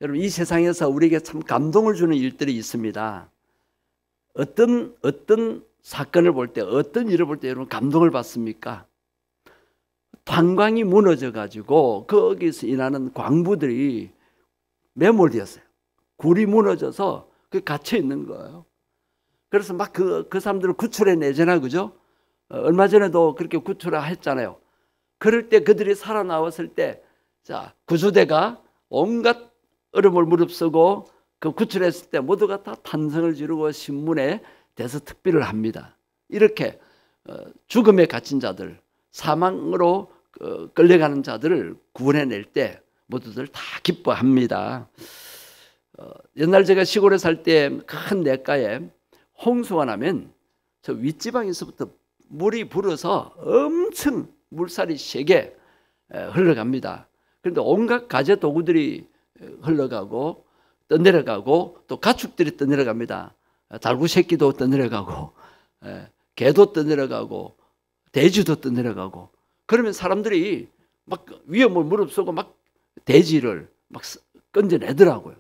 여러분, 이 세상에서 우리에게 참 감동을 주는 일들이 있습니다. 어떤 사건을 볼 때, 어떤 일을 볼 때 여러분 감동을 받습니까? 탄광이 무너져 가지고 거기서 일하는 광부들이 매몰되었어요. 굴이 무너져서 그 갇혀 있는 거예요. 그래서 막 그 사람들을 구출해 내잖아, 그죠? 얼마 전에도 그렇게 구출했잖아요. 그럴 때 그들이 살아나왔을 때, 자, 구조대가 온갖 얼음을 무릅쓰고 그 구출했을 때 모두가 다 탄성을 지르고 신문에 대서특필을 합니다. 이렇게 죽음에 갇힌 자들, 사망으로 끌려가는 자들을 구원해낼 때 모두들 다 기뻐합니다. 옛날 제가 시골에 살 때 큰 냇가에 홍수가 나면 저 윗지방에서부터 물이 불어서 엄청 물살이 세게 흘러갑니다. 그런데 온갖 가재 도구들이 흘러가고 떠내려가고 또 가축들이 떠내려갑니다. 달구 새끼도 떠내려가고 개도 떠내려가고 돼지도 떠내려가고, 그러면 사람들이 막 위험을 무릅쓰고 막 돼지를 막 건져내더라고요.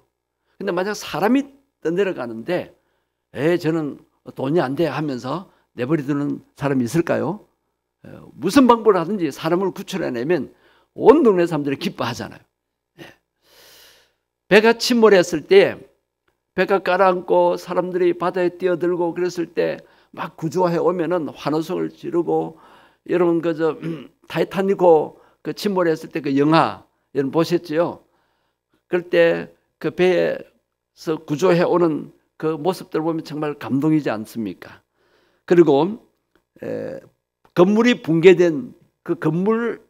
근데 만약 사람이 떠내려가는데 저는 돈이 안 돼 하면서 내버려두는 사람이 있을까요? 무슨 방법을 하든지 사람을 구출해내면 온 동네 사람들이 기뻐하잖아요. 배가 침몰했을 때 배가 가라앉고 사람들이 바다에 뛰어들고 그랬을 때 막 구조해 오면은 환호성을 지르고, 여러분 그저 타이타닉호 그 침몰했을 때 그 영화 여러분 보셨죠? 그럴 때 그 배에서 구조해 오는 그 모습들 보면 정말 감동이지 않습니까? 그리고 건물이 붕괴된 그 건물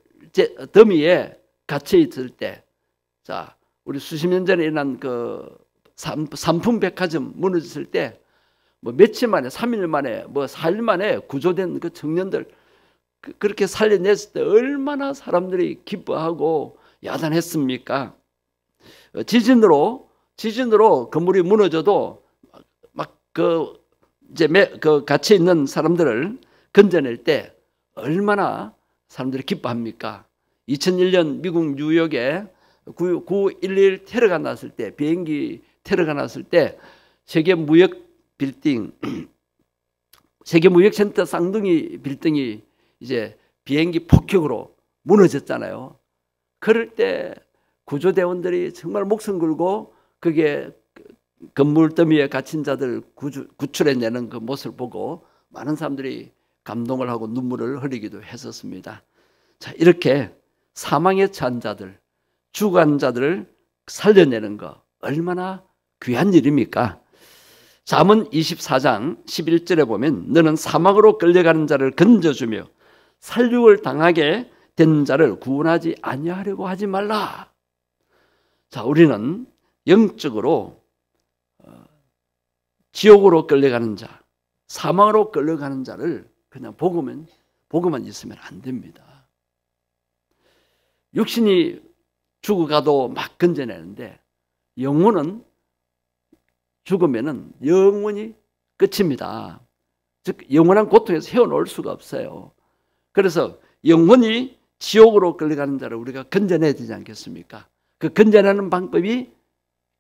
더미에 갇혀 있을 때, 자, 우리 수십 년 전에 일어난 그 삼풍백화점 무너졌을 때 뭐 며칠 만에, 3일 만에, 뭐 4일 만에 구조된 그 청년들 그렇게 살려냈을 때 얼마나 사람들이 기뻐하고 야단했습니까? 지진으로 건물이 무너져도 막 이제 갇혀 있는 사람들을 건져낼 때 얼마나 사람들이 기뻐합니까? 2001년 미국 뉴욕에 9.11 테러가 났을 때, 비행기 테러가 났을 때 세계 무역센터 쌍둥이 빌딩이 이제 비행기 폭격으로 무너졌잖아요. 그럴 때 구조대원들이 정말 목숨 걸고 그게 건물 더미에 갇힌 자들 구출해내는 그 모습을 보고 많은 사람들이 감동을 하고 눈물을 흘리기도 했었습니다. 자, 이렇게 사망에 처한 자들, 죽은 자들을 살려내는 거 얼마나 귀한 일입니까? 잠언 24장 11절에 보면 너는 사막으로 끌려가는 자를 건져주며 살육을 당하게 된 자를 구원하지 아니하려고 하지 말라. 자, 우리는 영적으로 지옥으로 끌려가는 자, 사망으로 끌려가는 자를 그냥 보고만 있으면 안 됩니다. 육신이 죽어가도 막 건져내는데 영혼은 죽으면은 영원히 끝입니다. 즉 영원한 고통에서 헤어놓을 수가 없어요. 그래서 영원히 지옥으로 끌려가는 자를 우리가 건져내야 되지 않겠습니까? 그 건져내는 방법이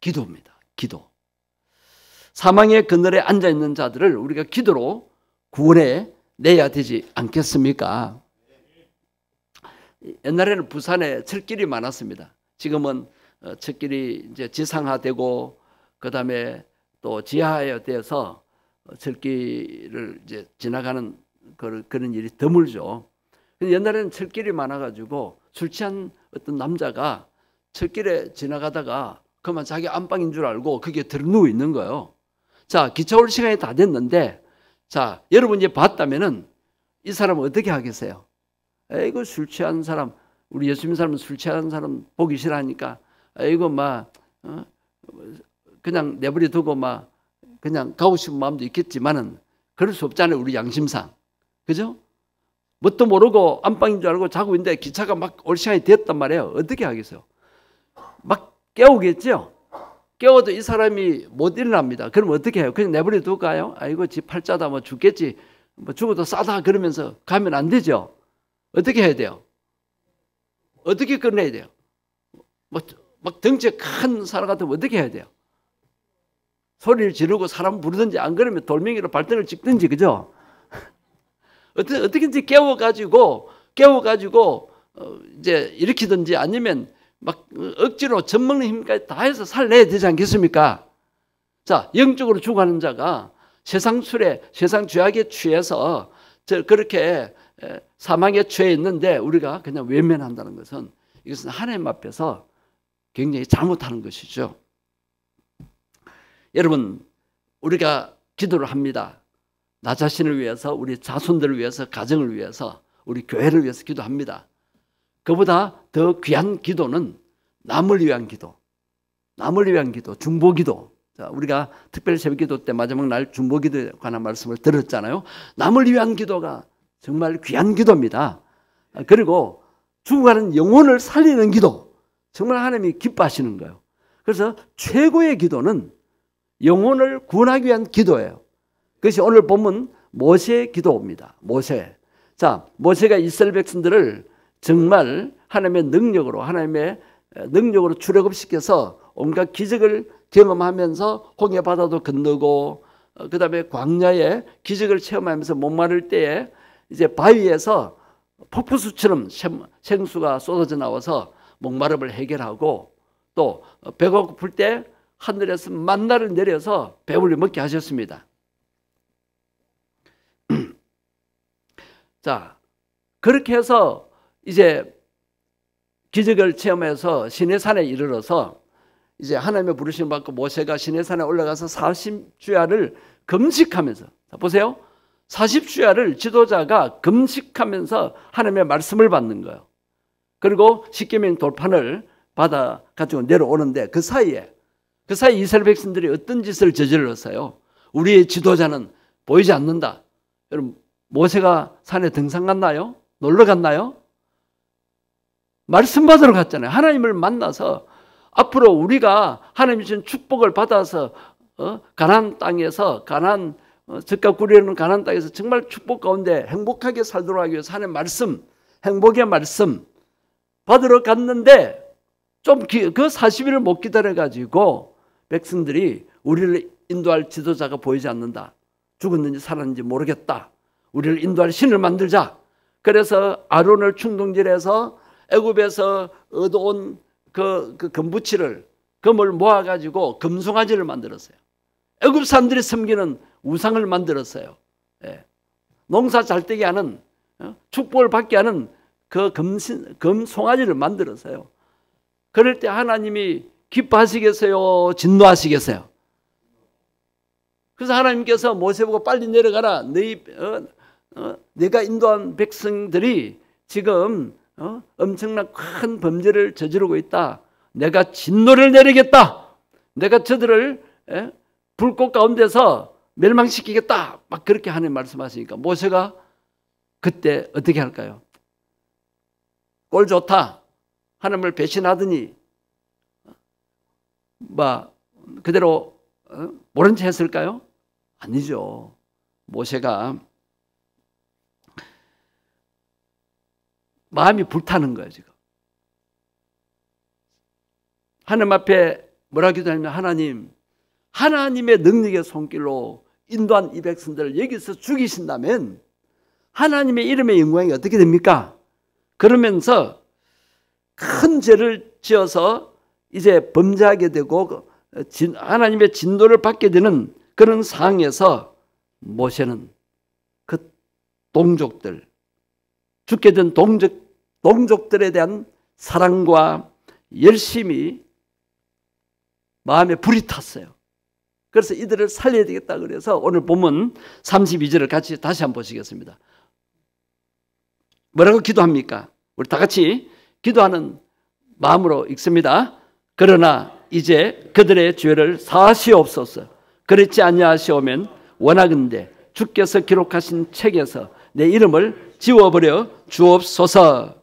기도입니다. 기도. 사망의 그늘에 앉아있는 자들을 우리가 기도로 구원해 내야 되지 않겠습니까? 옛날에는 부산에 철길이 많았습니다. 지금은 철길이 이제 지상화되고 그 다음에 또 지하화되어서 철길을 이제 지나가는 그런 일이 드물죠. 근데 옛날에는 철길이 많아가지고 술 취한 어떤 남자가 철길에 지나가다가 그만 자기 안방인 줄 알고 그게 들어누워 있는 거예요. 자, 기차 올 시간이 다 됐는데, 자, 여러분 이제 봤다면은 이 사람은 어떻게 하겠어요? 에이구, 술 취한 사람, 우리 예수 믿는 사람은 술 취한 사람 보기 싫어하니까 에이구 막 그냥 내버려 두고 막 그냥 가고 싶은 마음도 있겠지만은 그럴 수 없잖아요, 우리 양심상. 그죠? 뭣도 모르고 안방인 줄 알고 자고 있는데 기차가 막 올 시간이 됐단 말이에요. 어떻게 하겠어요? 막 깨우겠죠? 깨워도 이 사람이 못 일어납니다. 그럼 어떻게 해요? 그냥 내버려 두고 가요? 아이고, 지 팔자다, 뭐 죽겠지, 뭐 죽어도 싸다 그러면서 가면 안 되죠? 어떻게 해야 돼요? 어떻게 끝내야 돼요? 막 덩치가 큰 사람 같으면 어떻게 해야 돼요? 소리를 지르고 사람 부르든지, 안 그러면 돌멩이로 발등을 찍든지, 그죠? 어떻게든지 깨워가지고 이제 일으키든지, 아니면 막 억지로 젖먹는 힘까지 다 해서 살내야 되지 않겠습니까? 자, 영적으로 죽어가는 자가 세상 술에, 세상 죄악에 취해서 그렇게 사망에 취해 있는데 우리가 그냥 외면한다는 것은, 이것은 하나님 앞에서 굉장히 잘못하는 것이죠. 여러분, 우리가 기도를 합니다. 나 자신을 위해서, 우리 자손들을 위해서, 가정을 위해서, 우리 교회를 위해서 기도합니다. 그보다 더 귀한 기도는 남을 위한 기도, 남을 위한 기도, 중보기도. 자, 우리가 특별히 새벽기도 때 마지막 날 중보기도에 관한 말씀을 들었잖아요. 남을 위한 기도가 정말 귀한 기도입니다. 그리고 죽어가는 영혼을 살리는 기도, 정말 하나님이 기뻐하시는 거예요. 그래서 최고의 기도는 영혼을 구원하기 위한 기도예요. 그것이 오늘 본문 모세의 기도입니다. 모세. 자, 모세가 이스라엘 백성들을 정말 하나님의 능력으로 출애굽시켜서 온갖 기적을 경험하면서 홍해 바다도 건너고, 그 다음에 광야에 기적을 체험하면서 목마를 때에 이제 바위에서 폭포수처럼 생수가 쏟아져 나와서 목마름을 해결하고, 또 배가 고플 때 하늘에서 만나를 내려서 배불리 먹게 하셨습니다. 자, 그렇게 해서 이제 기적을 체험해서 시내산에 이르러서 이제 하나님의 부르심을 받고 모세가 시내산에 올라가서 40주야를 금식하면서, 자, 보세요. 40주야를 지도자가 금식하면서 하나님의 말씀을 받는 거예요. 그리고 십계명 돌판을 받아 가지고 내려오는데, 그 사이에 이스라엘 백성들이 어떤 짓을 저질렀어요? 우리의 지도자는 보이지 않는다. 여러분, 모세가 산에 등산 갔나요? 놀러 갔나요? 말씀 받으러 갔잖아요. 하나님을 만나서 앞으로 우리가 하나님이 주신 축복을 받아서 가나안 땅에서, 젖과 꿀이 흐르는 가나안 땅에서 정말 축복 가운데 행복하게 살도록 하기 위해서 하나님의 말씀, 행복의 말씀 받으러 갔는데, 좀 그 40일을 못 기다려가지고 백성들이 우리를 인도할 지도자가 보이지 않는다. 죽었는지 살았는지 모르겠다. 우리를 인도할 신을 만들자. 그래서 아론을 충동질해서 애굽에서 얻어온 그 금붙이를, 금을 모아가지고 금송아지를 만들었어요. 애굽 사람들이 섬기는 우상을 만들었어요. 예. 농사 잘되게 하는, 축복을 받게 하는 그 금송아지를 만들었어요. 그럴 때 하나님이 기뻐하시겠어요? 진노하시겠어요? 그래서 하나님께서 모세 보고 빨리 내려가라. 내가 인도한 백성들이 지금 엄청난 큰 범죄를 저지르고 있다. 내가 진노를 내리겠다. 내가 저들을 불꽃 가운데서 멸망시키겠다. 막 그렇게 하나님 말씀하시니까 모세가 그때 어떻게 할까요? 꼴 좋다. 하나님을 배신하더니 그대로 모른 채 했을까요? 아니죠. 모세가 마음이 불타는 거예요, 지금. 하나님 앞에 뭐라 기도하냐면, 하나님의 능력의 손길로 인도한 이 백성들을 여기서 죽이신다면 하나님의 이름의 영광이 어떻게 됩니까? 그러면서 큰 죄를 지어서 이제 범죄하게 되고 하나님의 진노를 받게 되는 그런 상황에서 모세는 그 동족들, 죽게 된 동족들에 대한 사랑과 열심히 마음에 불이 탔어요. 그래서 이들을 살려야 되겠다 그래서 오늘 보면 32절을 같이 다시 한번 보시겠습니다. 뭐라고 기도합니까? 우리 다 같이 기도하는 마음으로 읽습니다. 그러나 이제 그들의 죄를 사하시옵소서. 그렇지 아니하시오면 원하건대 주께서 기록하신 책에서 내 이름을 지워버려 주옵소서.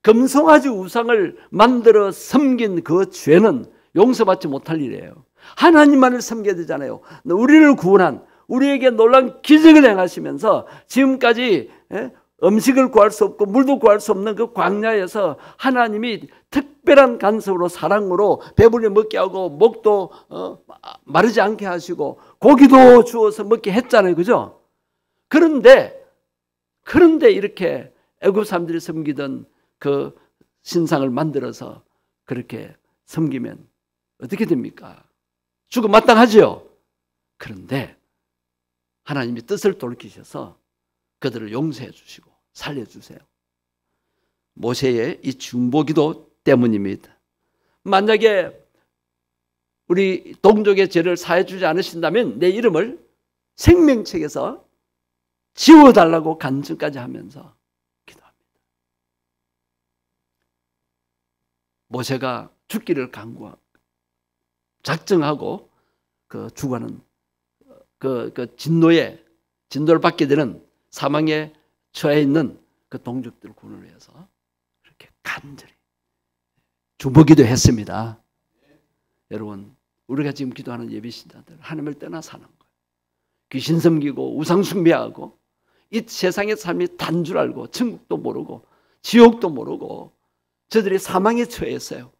금송아지 우상을 만들어 섬긴 그 죄는 용서받지 못할 일이에요. 하나님만을 섬겨야 되잖아요. 우리를 구원한, 우리에게 놀라운 기적을 행하시면서 지금까지 음식을 구할 수 없고 물도 구할 수 없는 그 광야에서 하나님이 특별한 간섭으로 사랑으로 배불리 먹게 하고 목도 마르지 않게 하시고 고기도 주어서 먹게 했잖아요. 그죠? 그런데 이렇게 애굽 사람들이 섬기던 그 신상을 만들어서 그렇게 섬기면 어떻게 됩니까? 죽어 마땅하지요. 그런데 하나님이 뜻을 돌이키셔서 그들을 용서해 주시고 살려주세요. 모세의 이 중보기도 때문입니다. 만약에 우리 동족의 죄를 사해 주지 않으신다면 내 이름을 생명책에서 지워달라고 간증까지 하면서 기도합니다. 모세가 죽기를 강구하고 작정하고 그 죽어가는 그 진노를 받게 되는 사망에 처해 있는 그 동족들 구원을 위해서 그렇게 간절히 중보기도 했습니다. 여러분, 우리가 지금 기도하는 예비신자들 하나님을 떠나 사는 거예요. 귀신 섬기고 우상 숭배하고 이 세상의 삶이 단 줄 알고 천국도 모르고 지옥도 모르고 저들이 사망에 처했어요.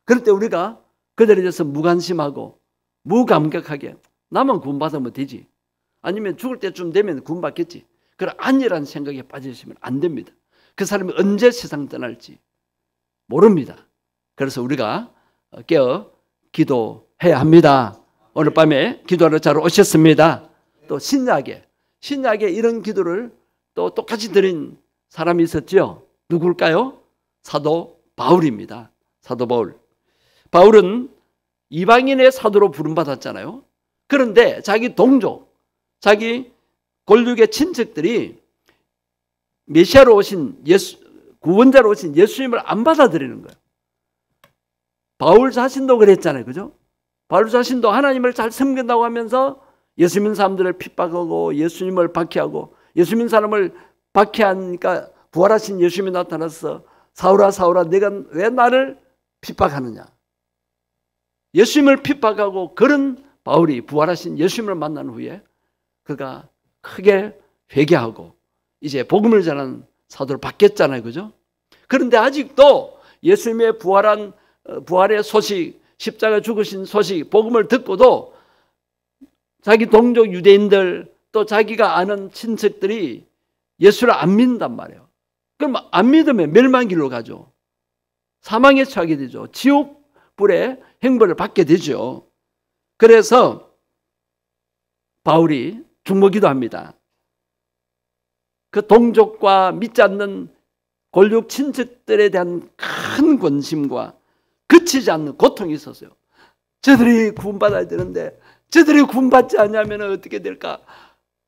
그럴 때 우리가 그들에 대해서 무관심하고 무감격하게 나만 구원받으면 되지, 아니면 죽을 때쯤 되면 구원받겠지, 그런 안일한 생각에 빠지시면 안 됩니다. 그 사람이 언제 세상 떠날지 모릅니다. 그래서 우리가 깨어 기도해야 합니다. 오늘 밤에 기도하러 잘 오셨습니다. 또 신약에 이런 기도를 또 똑같이 드린 사람이 있었죠. 누굴까요? 사도 바울입니다. 사도 바울은 이방인의 사도로 부름받았잖아요. 그런데 자기 동족, 자기 골육의 친척들이 메시아로 오신 구원자로 오신 예수님을 안 받아들이는 거예요. 바울 자신도 그랬잖아요. 그죠? 바울 자신도 하나님을 잘 섬긴다고 하면서 예수 믿는 사람들을 핍박하고 예수님을 박해하고, 예수 믿는 사람을 박해하니까 부활하신 예수님이 나타나서 사울아 사울아 내가 왜 나를 핍박하느냐. 예수님을 핍박하고 그런 바울이 부활하신 예수님을 만난 후에 그가 크게 회개하고 이제 복음을 전하는 사도를 받겠잖아요. 그죠? 그런데 아직도 예수님의 부활의 소식, 십자가 죽으신 소식, 복음을 듣고도 자기 동족 유대인들 또 자기가 아는 친척들이 예수를 안 믿는단 말이에요. 그럼 안 믿으면 멸망길로 가죠. 사망에 처하게 되죠. 지옥불의 행벌을 받게 되죠. 그래서 바울이 중보기도 합니다. 그 동족과 믿지 않는 골육 친척들에 대한 큰 관심과 그치지 않는 고통이 있었어요. 저들이 구원받아야 되는데 저들이 구원받지 않으면 어떻게 될까?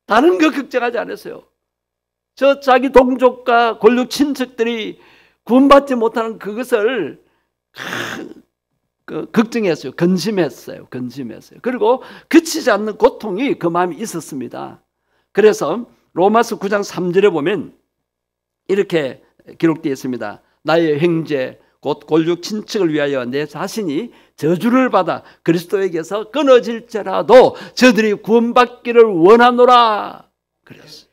다른 거 걱정하지 않았어요. 저 자기 동족과 골육 친척들이 구원받지 못하는 그것을 걱정했어요. 근심했어요. 그리고 그치지 않는 고통이 그 마음에 있었습니다. 그래서 로마서 9장 3절에 보면 이렇게 기록되어 있습니다. 나의 형제 곧 골육 친척을 위하여 내 자신이 저주를 받아 그리스도에게서 끊어질지라도 저들이 구원받기를 원하노라 그랬어요.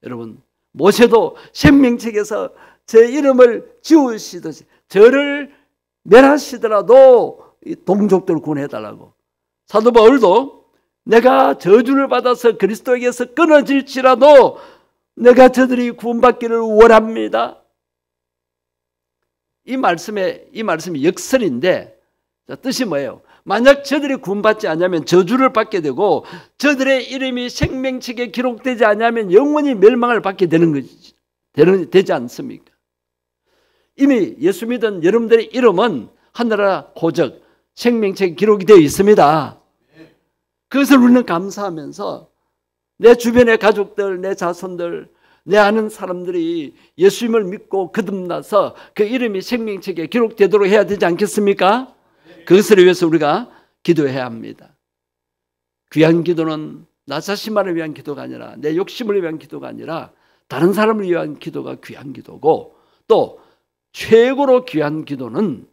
여러분, 모세도 생명책에서 제 이름을 지우시듯이 저를 멸하시더라도 이 동족들을 구원해달라고, 사도 바울도 내가 저주를 받아서 그리스도에게서 끊어질지라도 내가 저들이 구원받기를 원합니다. 이 말씀이 역설인데 뜻이 뭐예요? 만약 저들이 구원받지 않으면 저주를 받게 되고 저들의 이름이 생명책에 기록되지 않으면 영원히 멸망을 받게 되는 것이지, 되지 않습니까? 이미 예수 믿은 여러분들의 이름은 하늘나라 고적 생명책에 기록이 되어 있습니다. 그것을 우리는 감사하면서 내 주변의 가족들, 내 자손들, 내 아는 사람들이 예수님을 믿고 거듭나서 그 이름이 생명책에 기록되도록 해야 되지 않겠습니까? 그것을 위해서 우리가 기도해야 합니다. 귀한 기도는 나 자신만을 위한 기도가 아니라, 내 욕심을 위한 기도가 아니라 다른 사람을 위한 기도가 귀한 기도고, 또 최고로 귀한 기도는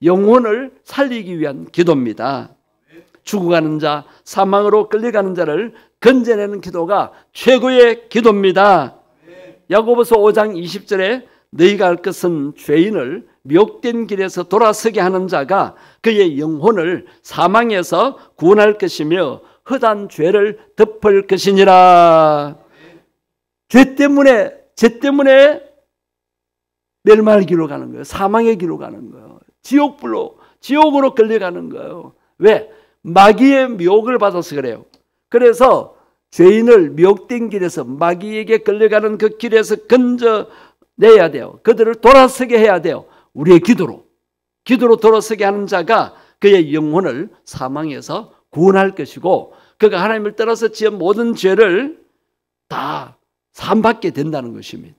영혼을 살리기 위한 기도입니다. 죽어가는 자, 사망으로 끌려가는 자를 건져내는 기도가 최고의 기도입니다. 야고보서 5장 20절에 너희가 할 것은 죄인을 미혹된 길에서 돌아서게 하는 자가 그의 영혼을 사망에서 구원할 것이며 허다한 죄를 덮을 것이니라. 죄 때문에 멸망의 길로 가는 거예요. 사망의 길로 가는 거예요. 지옥으로 끌려가는 거예요. 왜? 마귀의 미혹을 받아서 그래요. 그래서 죄인을 미혹된 길에서 마귀에게 끌려가는 그 길에서 건져내야 돼요. 그들을 돌아서게 해야 돼요. 우리의 기도로 돌아서게 하는 자가 그의 영혼을 사망에서 구원할 것이고, 그가 하나님을 떠나서 지은 모든 죄를 다 사함받게 된다는 것입니다.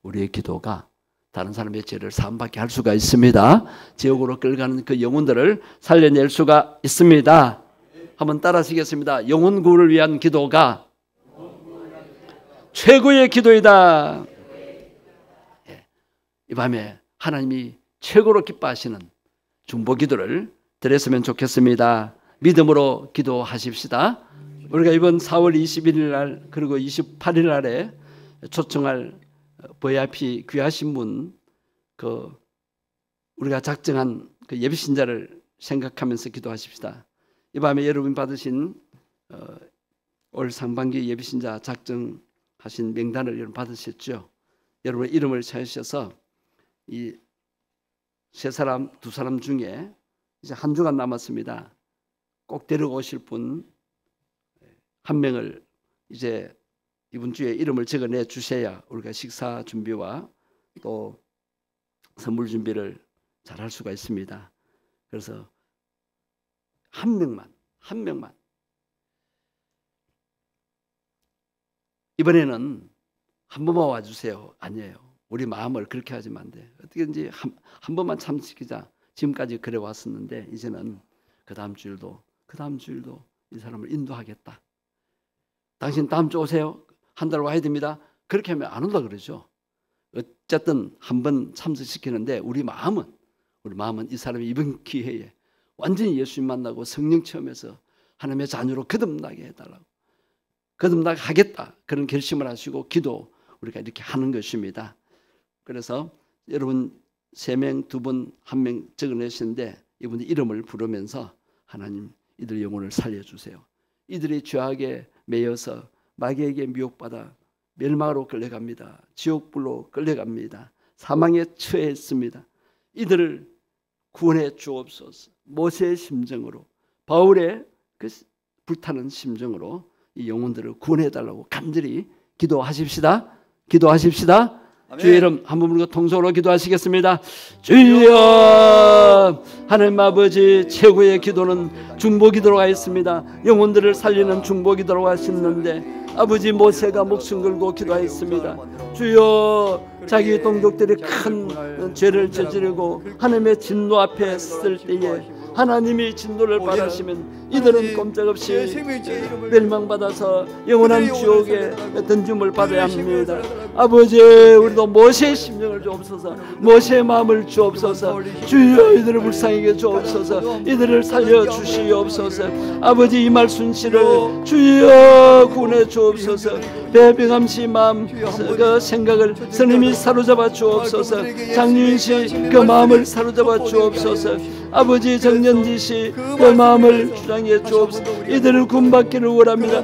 우리의 기도가 다른 사람의 죄를 사함받게 할 수가 있습니다. 지옥으로 끌어가는 그 영혼들을 살려낼 수가 있습니다. 한번 따라 하시겠습니다. 영혼 구원을 위한 기도가 최고의 기도이다. 이 밤에 하나님이 최고로 기뻐하시는 중보 기도를 드렸으면 좋겠습니다. 믿음으로 기도하십시다. 우리가 이번 4월 21일 날 그리고 28일 날에 초청할 VIP 귀하신 분, 우리가 작정한 그 예비신자를 생각하면서 기도하십시다. 이 밤에 여러분 받으신 올 상반기 예비신자 작정하신 명단을 여러분 받으셨죠? 여러분의 이름을 찾으셔서 이 세 사람, 두 사람 중에 이제 한 주간 남았습니다. 꼭 데려오실 분 한 명을 이제 이번 주에 이름을 적어내 주셔야 우리가 식사 준비와 또 선물 준비를 잘 할 수가 있습니다. 그래서 한 명만 이번에는 한 번만 와주세요. 아니에요. 우리 마음을 그렇게 하지면 안 돼. 어떻게든지 한 번만 참시키자. 지금까지 그래 왔었는데 이제는 그 다음 주일도 이 사람을 인도하겠다. 당신 다음 주 오세요. 한 달 와야 됩니다. 그렇게 하면 안 온다 그러죠. 어쨌든 한 번 참석시키는데 우리 마음은 이 사람이 이번 기회에 완전히 예수님 만나고 성령 체험해서 하나님의 자녀로 거듭나게 해달라고, 거듭나게 하겠다, 그런 결심을 하시고 기도 우리가 이렇게 하는 것입니다. 그래서 여러분 3명, 2분, 1명 적어내시는데 이분의 이름을 부르면서 하나님 이들 영혼을 살려주세요. 이들이 죄악에 매여서 마귀에게 미혹받아 멸망으로 끌려갑니다. 지옥불로 끌려갑니다. 사망에 처했습니다. 이들을 구원해 주옵소서. 모세의 심정으로, 바울의 그 불타는 심정으로 이 영혼들을 구원해 달라고 간절히 기도하십시다. 주의 이름 한 번 부르고 통성으로 기도하시겠습니다. 주여, 하나님 아버지, 최고의 기도는 중보기도로 하였습니다. 영혼들을 살리는 중보기도로 하셨는데 아버지, 모세가 목숨 걸고 기도하였습니다. 주여, 자기 동족들이 큰 죄를 저지르고 하나님의 진노 앞에 설 때에 하나님이 진노를 받으시면 이들은 꼼짝없이 멸망받아서 영원한 지옥에 던짐을 받아야 합니다. 아버지, 우리도 모세의 심령을 주옵소서, 모세의 마음을 주옵소서. 주여, 이들을 불쌍하게 주옵소서, 이들을 살려주시옵소서. 아버지, 이 말 순시를 주여 구원해 주옵소서. 배병함씨 마음, 그 생각을 스님이 사로잡아 주옵소서. 장윤씨 그 마음을 사로잡아 주옵소서. 아버지, 정년지씨 그 마음을 주장해 주옵소서. 이들을 구원받기를 원합니다.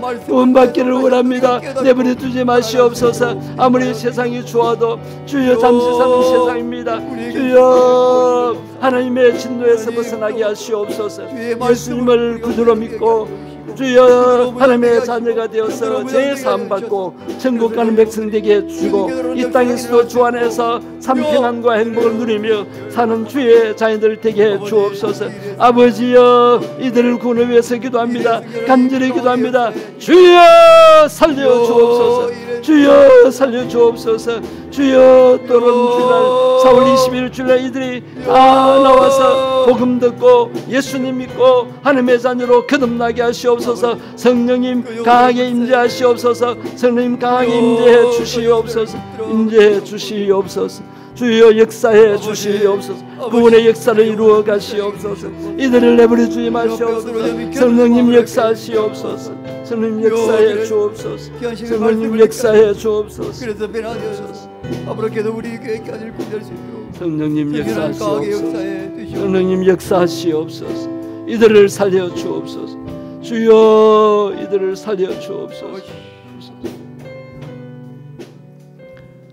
내버려 두지 마시옵소서. 아무리 세상이 좋아도 주여, 잠시 사는 세상입니다. 주여, 하나님의 진노에서 벗어나게 하시옵소서. 예수님을 구주로 믿고 주여, 하나님의 자녀가 되어서 죄 사함받고 천국 가는 백성 되게 해주시고 이 땅에서도 주 안에서 참평안과 행복을 누리며 사는 주의 자녀들 되게 해 주옵소서. 아버지여, 이들을 구원을 위해서 기도합니다. 간절히 기도합니다. 주여, 살려 주옵소서. 주여, 살려 주옵소서. 주여, 또는 주날 4월 20일 주날 이들이 다 나와서 복음 듣고 예수님 믿고 하나님의 자녀로 거듭나게 하시옵소서. 성령님 강하게 임재하시옵소서. 성령님 강하게 임재해 주시옵소서. 임재해 주시옵소서. 주여, 역사해 주시옵소서. 구원의 역사를 이루어 가시옵소서. 이들을 내버려 주지 마시옵소서. 성령님 역사하시옵소서. 성령님 역사해 주옵소서. 성령님 역사해 주옵소서. 그래서 변화되어서 앞으로 계속 우리 교회 교회를 구별할 수 있도록 성령님 역사하시옵소서. 역사에 성령님 역사하시옵소서. 이들을 살려 주옵소서. 주여 이들을 살려 주옵소서.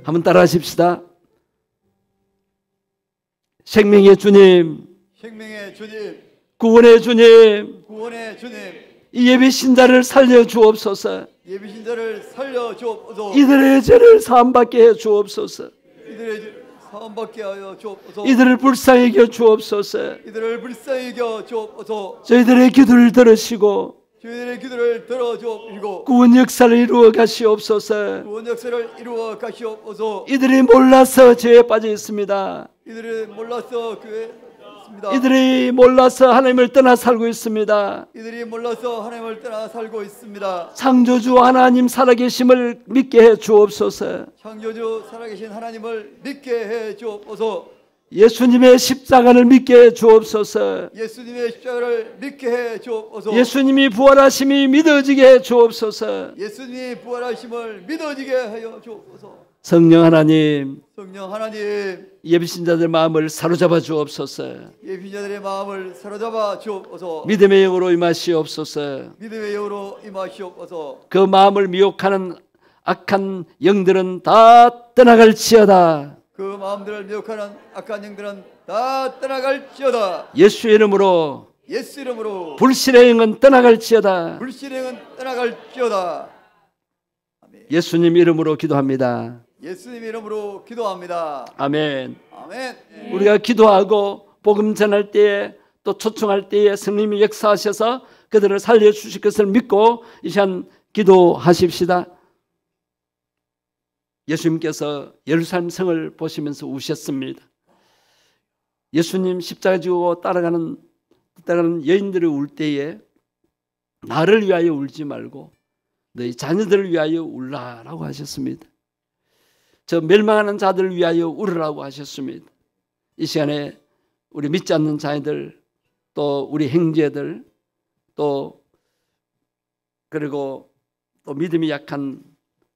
한번 따라하십시다. 생명의 주님, 생명의 주님, 구원의 주님, 구원의 주님, 이 예비 신자를 살려 주옵소서. 예비 신자를 살려 주옵소서. 이들의 죄를 사함받게 해 주옵소서. 이들의 사함받게 하여 주옵소서. 이들을 불쌍히 여겨 주옵소서. 이들을 불쌍히 여겨 주옵소서. 저희들의 기도를 들으시고 저희들의 기도를 들어 주옵시고 구원 역사를 이루어 가시옵소서. 구원 역사를 이루어 가시옵소서. 이들이 몰라서 죄에 빠져 있습니다. 이들이 몰라서 교회에 있습니다. 이들이 몰라서 하나님을 떠나 살고 있습니다. 이들이 몰라서 하나님을 떠나 살고 있습니다. 창조주 하나님 살아계심을 믿게 해 주옵소서. 창조주 살아계신 하나님을 믿게 해 주옵소서. 예수님의 십자가를 믿게 해 주옵소서. 예수님의 십자가를 믿게 해 주옵소서. 예수님이 부활하심이 믿어지게 해 주옵소서. 예수님이 부활하심을 믿어지게 하여 주옵소서. 성령 하나님, 성령 하나님, 예비신자들 마음을 사로잡아 주옵소서. 예비신자들의 마음을 사로잡아 주옵소서. 믿음의 영으로 임하시옵소서. 믿음의 영으로 임하시옵소서. 그 마음을 미혹하는 악한 영들은 다 떠나갈지어다. 그 마음들을 미혹하는 악한 영들은 다 떠나갈지어다. 예수의 이름으로 예수 이름으로 불신의 영은 떠나갈지어다. 불신의 영은 떠나갈지어다. 아멘. 예수님 이름으로 기도합니다. 예수님 이름으로 기도합니다. 아멘. 아멘. 우리가 기도하고 복음 전할 때에 또 초청할 때에 성령님이 역사하셔서 그들을 살려주실 것을 믿고 이 시간 기도하십시다. 예수님께서 예루살렘 성을 보시면서 우셨습니다. 예수님 십자가 지고 따라가는 여인들이 울 때에 나를 위하여 울지 말고 너희 자녀들을 위하여 울라라고 하셨습니다. 저 멸망하는 자들을 위하여 울으라고 하셨습니다. 이 시간에 우리 믿지 않는 자녀들, 또 우리 형제들, 또 그리고 또 믿음이 약한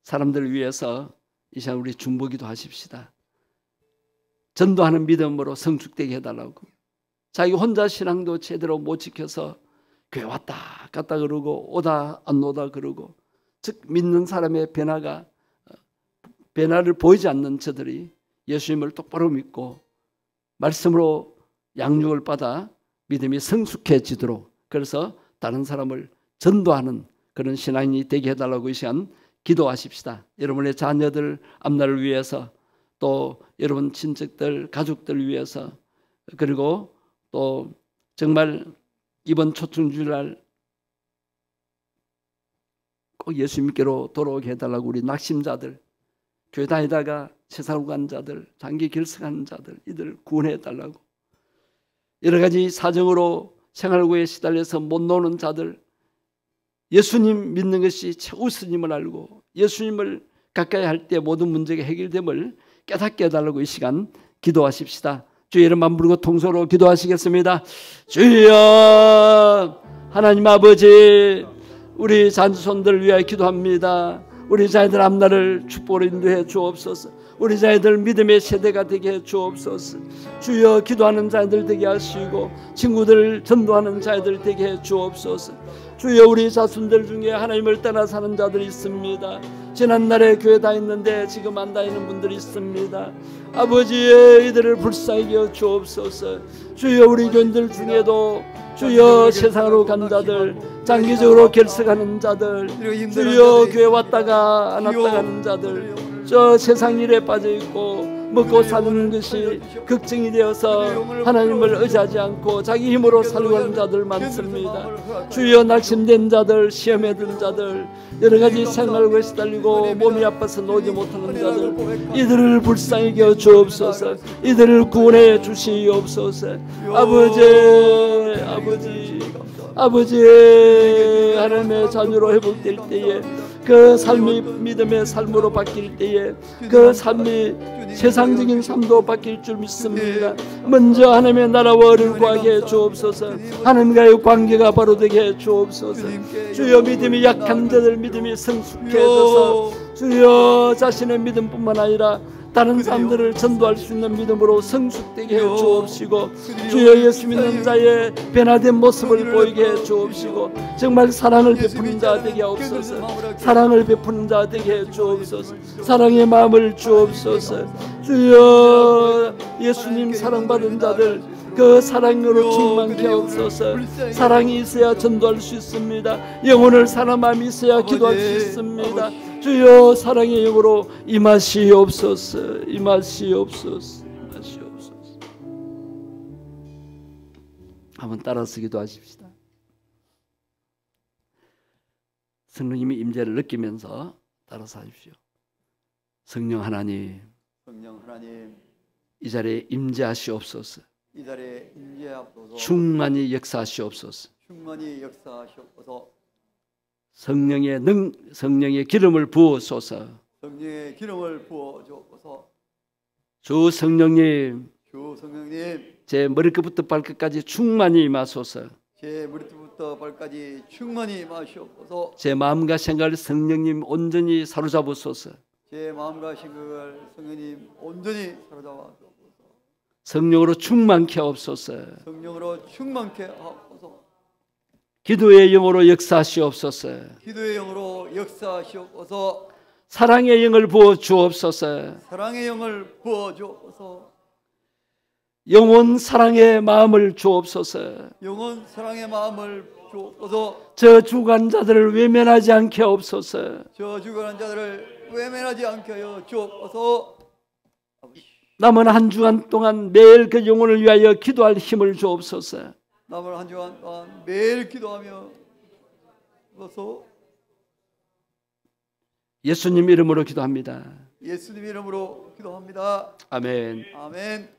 사람들을 위해서 이 시간 우리 중보기도 하십시다. 전도하는 믿음으로 성숙되게 해달라고. 자기 혼자 신앙도 제대로 못 지켜서 교회 왔다 갔다 그러고 오다 안 오다 그러고, 즉 믿는 사람의 변화를 보이지 않는 저들이 예수님을 똑바로 믿고 말씀으로 양육을 받아 믿음이 성숙해지도록, 그래서 다른 사람을 전도하는 그런 신앙인이 되게 해달라고 이 시간 기도하십시다. 여러분의 자녀들 앞날을 위해서, 또 여러분 친척들 가족들 위해서, 그리고 또 정말 이번 초청주일날 꼭 예수님께로 돌아오게 해달라고 우리 낙심자들, 교회 다니다가 세상으로 간 자들, 장기 결석하는 자들, 이들 구원해달라고, 여러 가지 사정으로 생활고에 시달려서 못 노는 자들, 예수님 믿는 것이 최우선임을 알고 예수님을 가까이 할 때 모든 문제가 해결됨을 깨닫게 해달라고 이 시간 기도하십시다. 주의 이름만 부르고 통성으로 기도하시겠습니다. 주여, 하나님 아버지, 우리 자손들을 위하여 기도합니다. 우리 자녀들 앞날을 축복으로 인도해 주옵소서. 우리 자녀들 믿음의 세대가 되게 해 주옵소서. 주여, 기도하는 자녀들 되게 하시고 친구들 전도하는 자녀들 되게 해 주옵소서. 주여, 우리 자손들 중에 하나님을 떠나 사는 자들이 있습니다. 지난날에 교회 다녔는데 지금 안 다니는 분들이 있습니다. 아버지의 이들을 불쌍히 여겨 주옵소서. 주여, 우리 교인들 중에도 주여 세상으로 간 자들, 장기적으로 결석하는 자들, 주여 교회 왔다가 안 왔다 가는 자들, 저 세상 일에 빠져있고 먹고 사는 것이 걱정이 되어서 하나님을 의지하지 않고 자기 힘으로 살고 하는 자들 많습니다. 주여, 낙심된 자들, 시험에 든 자들, 여러 가지 생활과 시달리고 몸이 아파서 놀지 못하는 자들, 이들을 불쌍히 여겨 주옵소서. 이들을 구원해 주시옵소서. 아버지 하나님의 자녀로 회복될 때에, 그 삶이 믿음의 삶으로 바뀔 때에 그 삶이 세상적인 삶도 바뀔 줄 믿습니다. 먼저 하나님의 나라와 의를 구하게 해 주옵소서. 하나님과의 관계가 바로 되게 해 주옵소서. 주여, 믿음이 약한 자들 믿음이 성숙해져서 주여 자신의 믿음뿐만 아니라 다른 사람들을 전도할 수 있는 믿음으로 성숙되게 해 주옵시고, 주여 예수 믿는 자의 변화된 모습을 보이게 해 주옵시고, 정말 사랑을 베푸는 자 되게 하옵소서. 사랑을 베푸는 자 되게 해 주옵소서. 사랑의 마음을 주옵소서. 주여 예수님 사랑받은 자들 그 사랑으로 충만케 하옵소서. 사랑이 있어야 전도할 수 있습니다. 영혼을 사는 마음이 있어야 기도할 수 있습니다. 주여 사랑의 영으로 임하시옵소서. 임하시옵소서. 임하시옵소서. 한번 따라서 기도하십시다. 성령님의 임재를 느끼면서 따라서 하십시오. 성령 하나님, 성령 하나님, 이 자리에 임재하시옵소서. 이 자리에 임재하옵소서. 충만히 역사하시옵소서. 충만히 역사하시옵소서. 성령의 기름을 부으소서. 성령의 기름을 부어 주옵소서. 주 성령님, 주 성령님, 제 머리끝부터 발끝까지 충만히 임하소서. 제 머리부터 발까지 충만히 임하시옵소서. 제 마음과 생각을 성령님 온전히 사로잡으소서. 제 마음과 생각을 성령님 온전히 사로잡아 주옵소서. 성령으로 충만케 하옵소서. 성령으로 충만케 하옵소서. 기도의 영으로 역사하시옵소서. 기도의 영으로 역사하시옵소서. 사랑의 영을 부어 주옵소서. 사랑의 영을 부어 주옵소서. 영원 사랑의 마음을 주옵소서. 영원 사랑의 마음을 주옵소서. 저 주관자들을 외면하지 않게 하옵소서. 저 주관한 자들을 외면하지 않게 하여 주옵소서. 남은 한 주간 동안 매일 그 영혼을 위하여 기도할 힘을 주옵소서. 남은 한 주간 동안 매일 기도하며 주옵소서. 예수님 이름으로 기도합니다. 예수님 이름으로 기도합니다. 아멘. 아멘.